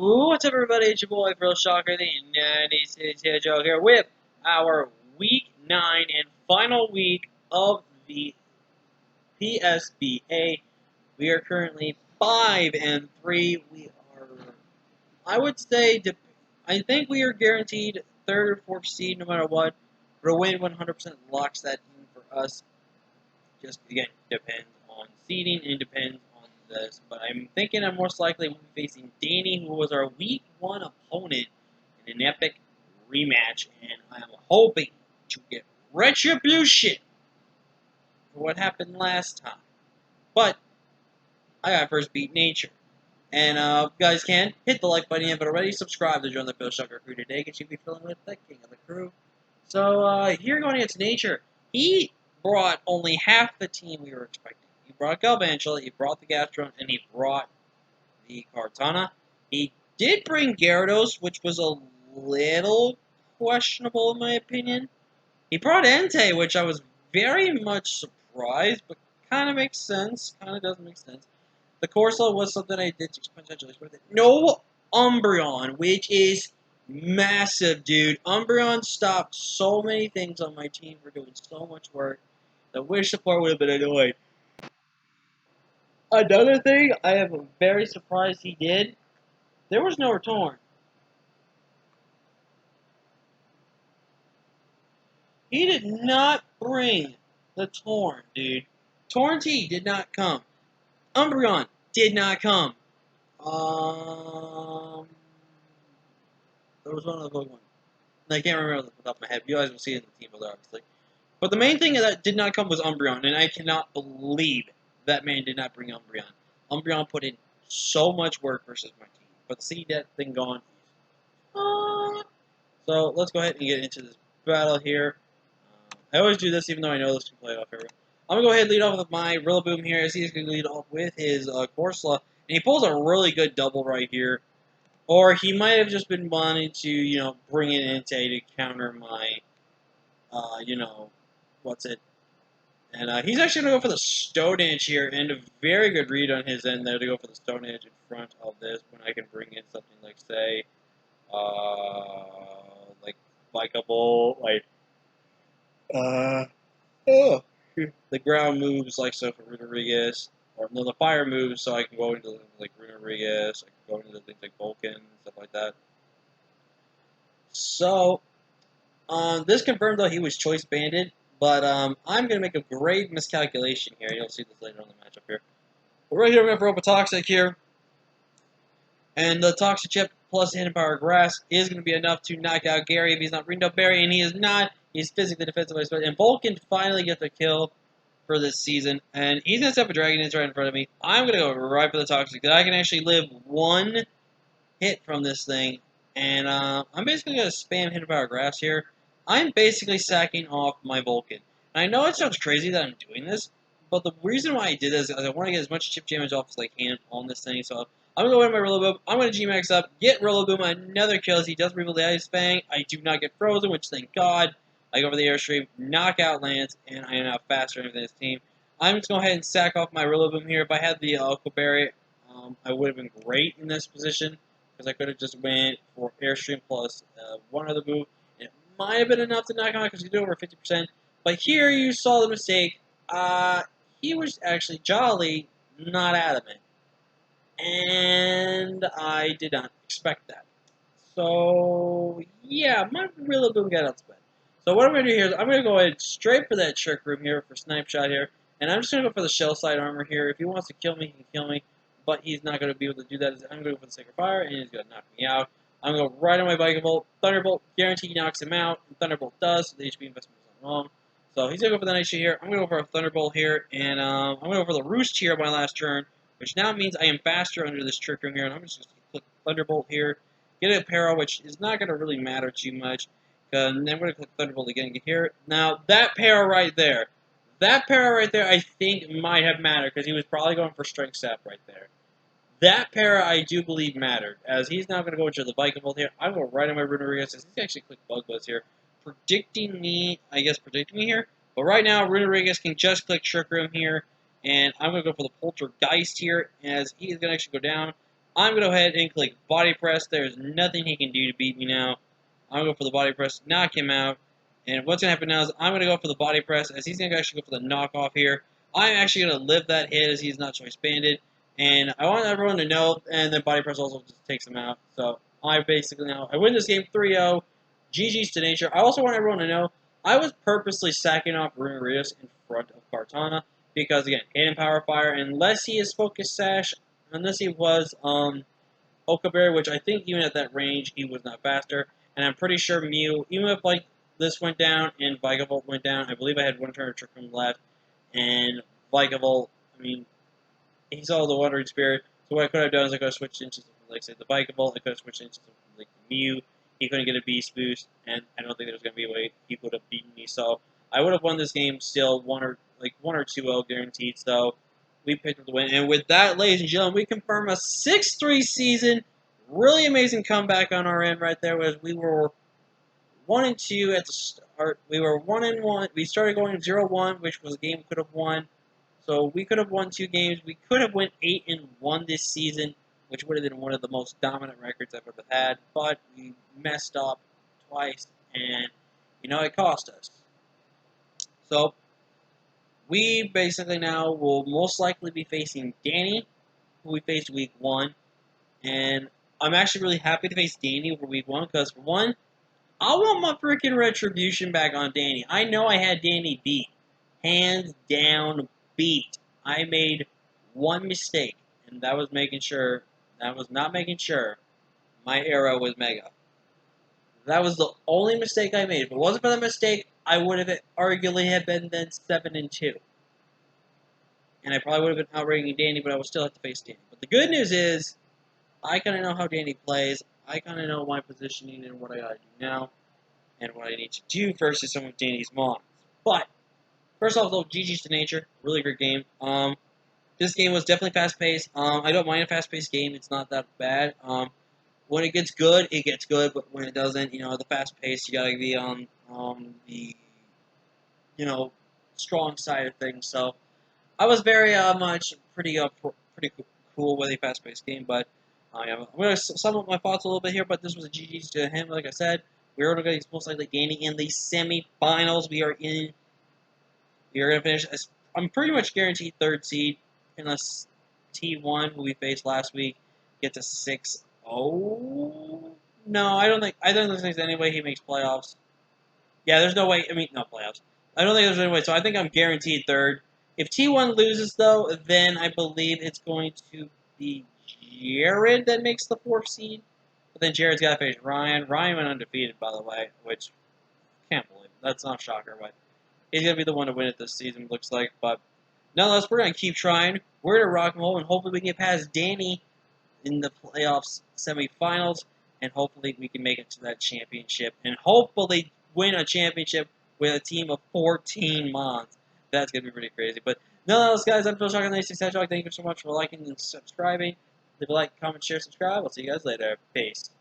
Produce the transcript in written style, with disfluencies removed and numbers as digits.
What's up, everybody? It's your boy, Real Shocker, the 96 Hedgehog here with our Week 9 and final week of the PSBA. We are currently 5-3. We are, I would say, I think we are guaranteed third or fourth seed no matter what. But a win 100% locks that in for us. Just, again, depends on seeding and depends on this. But I'm thinking I'm most likely will be facing Danny, who was our Week 1 opponent, in an epic rematch. And I'm hoping to get retribution for what happened last time. But I gotta first beat nature. And if you guys can, hit the like button if you haven't already. Subscribe to join the Phil Shucker crew today, because you'll be feeling with the king of the crew. So, here going against nature, he brought only half the team we were expecting. He brought Galvantula, he brought the Gastron, and he brought the Cartana. He did bring Gyarados, which was a little questionable in my opinion. He brought Entei, which I was very much surprised, but kind of makes sense. Kind of does make sense. The Corso was something I did potentially expect. No Umbreon, which is massive, dude. Umbreon stopped so many things on my team for doing so much work. I wish support would have been annoyed. Another thing I am very surprised he did, there was no return. He did not bring the Torn, dude. Torn T did not come. Umbreon did not come. There was one other Pokemon. I can't remember off the top of my head. You guys will see it in the team builder, obviously. But the main thing that did not come was Umbreon, and I cannot believe that man did not bring Umbreon. Umbreon put in so much work versus my team. But see that thing gone. So let's go ahead and get into this battle here. I always do this even though I know this can play off here. I'm going to go ahead and lead off with my Rillaboom here, as he's going to lead off with his Corsola. And he pulls a really good double right here. Or he might have just been wanting to, bring in Entei to counter my, what's it? And he's actually going to go for the Stone Edge here, and a very good read on his end there to go for the Stone Edge in front of this, when I can bring in something like, say, Likeable, the ground moves like so for Rodriguez, or no, the fire moves so I can go into like Rodriguez, I can go into things like Vulcan, stuff like that. So, this confirmed though he was choice banded, but I'm going to make a grave miscalculation here. You'll see this later on in the matchup here. But right here, we have Robotoxic here. And the Toxic Chip plus Hidden Power Grass is going to be enough to knock out Gary if he's not ringed up Barry, and he is not. He's physically defensive, and Vulcan finally gets the kill for this season, and he's going to set up a Dragon Dance right in front of me. I'm going to go right for the Toxic, that I can actually live one hit from this thing, and I'm basically going to spam Hidden Power Grass here. I'm basically sacking off my Vulcan. And I know it sounds crazy that I'm doing this, but the reason why I did this is I want to get as much chip damage off as I can on this thing, so I'm going to go in my Rillaboom, I'm going to G-Max up, get Rillaboom another kill as he does reveal the Ice Fang. I do not get frozen, which thank God. I go for the Airstream, knock out Lance, and I am now faster than his team. I'm just going to go ahead and sack off my Rillaboom here. If I had the Aquaberry, I would have been great in this position, because I could have just went for Airstream plus one other move. And it might have been enough to knock him out because he did over 50%. But here you saw the mistake. He was actually jolly, not adamant. And I did not expect that. So, yeah, my Rillaboom got outspent. So what I'm going to do here is I'm going to go ahead straight for that Trick Room here for Snipe Shot here. And I'm just going to go for the Shell Side Armor here. If he wants to kill me, he can kill me. But he's not going to be able to do that. I'm going to go for the Sacred Fire, and he's going to knock me out. I'm going to go right on my Vikavolt. Thunderbolt, guarantee knocks him out. And Thunderbolt does, so the HP investment is not wrong. So he's going to go for the Night Shade here. I'm going to go for a Thunderbolt here. And I'm going to go for the Roost here on my last turn, which now means I am faster under this Trick Room here. And I'm just going to click Thunderbolt here. Get a Para, which is not going to really matter too much. And then we're going to click Thunderbolt again and get here. Now, that Para right there, I think might have mattered, because he was probably going for Strength Sap right there. That Para, I do believe, mattered, as he's now going to go into the Vikavolt here. I'm going to right on my Runerigas, as he's actually click Bug Buzz here. Predicting me here. But right now, Runerigas can just click Trick Room here. And I'm going to go for the Poltergeist here, as he is going to actually go down. I'm going to go ahead and click body press. There's nothing he can do to beat me now. I'm going to go for the body press, knock him out. And what's going to happen now is I'm going to go for the body press, as he's going to actually go for the knockoff here. I'm actually going to live that hit, as he's not choice banded. And I want everyone to know, and then body press also just takes him out. So I basically now, I win this game 3-0. GG's to nature. I also want everyone to know, I was purposely sacking off Rios in front of Cartana. Because, again, Hidden Power Fire, unless he is Focus Sash, unless he was Okaberry, which I think even at that range, he was not faster. And I'm pretty sure Mew, even if like this went down and Vigavolt went down, I believe I had one turn of Trick Room left. And Vigavolt, I mean, he saw the Wandering Spirit. So what I could have done is I could have switched into something like, say, the Vigavolt. I could have switched into something like the Mew. He couldn't get a Beast Boost, and I don't think there was going to be a way he would have beaten me. So I would have won this game still 1 or 2-0 guaranteed. So we picked up the win. And with that, ladies and gentlemen, we confirm a 6-3 season. Really amazing comeback on our end right there. As we were 1-2 at the start. We were 1-1. We started going 0-1, which was a game we could have won. So we could have won 2 games. We could have went 8-1 this season, which would have been one of the most dominant records I've ever had. But we messed up twice, and it cost us. So we basically now will most likely be facing Danny, who we faced week 1, and I'm actually really happy to face Danny over week 1 because for one, I want my freaking retribution back on Danny. I know I had Danny beat. Hands down beat. I made one mistake, and that was not making sure my arrow was mega. That was the only mistake I made. If it wasn't for that mistake, I would have arguably have been then 7-2. And I probably would have been outranking Danny, but I would still have to face Danny. But the good news is, I kind of know how Danny plays. I kind of know my positioning and what I gotta do now. And what I need to do versus some of Danny's mons. But, first off, though, GG's to nature. Really great game. This game was definitely fast-paced. I don't mind a fast-paced game. It's not that bad. When it gets good, it gets good. But when it doesn't, the fast-paced, you gotta be on the, strong side of things. So, I was very much pretty cool with a fast-paced game. But, I'm going to sum up my thoughts a little bit here. But this was a GG's to him, like I said. We are going to most likely gaining in the semifinals. We are going to finish. I'm pretty much guaranteed 3rd seed, unless T1, who we faced last week, gets a 6-0. No, I don't think. I don't think there's any way he makes playoffs. Yeah, there's no way. I mean, no playoffs. I don't think there's any way. So I think I'm guaranteed 3rd. If T1 loses, though, then I believe it's going to be Jared that makes the 4th seed. But then Jared's got to face Ryan. Ryan went undefeated, by the way, which can't believe it. That's not a shocker, but he's going to be the one to win it this season, looks like. But nonetheless, we're going to keep trying. We're going to rock and roll, and hopefully we can get past Danny in the playoffs semifinals, and hopefully we can make it to that championship, and hopefully win a championship with a team of 14 Mons. That's going to be pretty crazy. But nonetheless, guys, I'm Phil Shock on the 86 Hedgehog. Thank you so much for liking and subscribing. Leave a like, comment, share, subscribe. I'll see you guys later. Peace.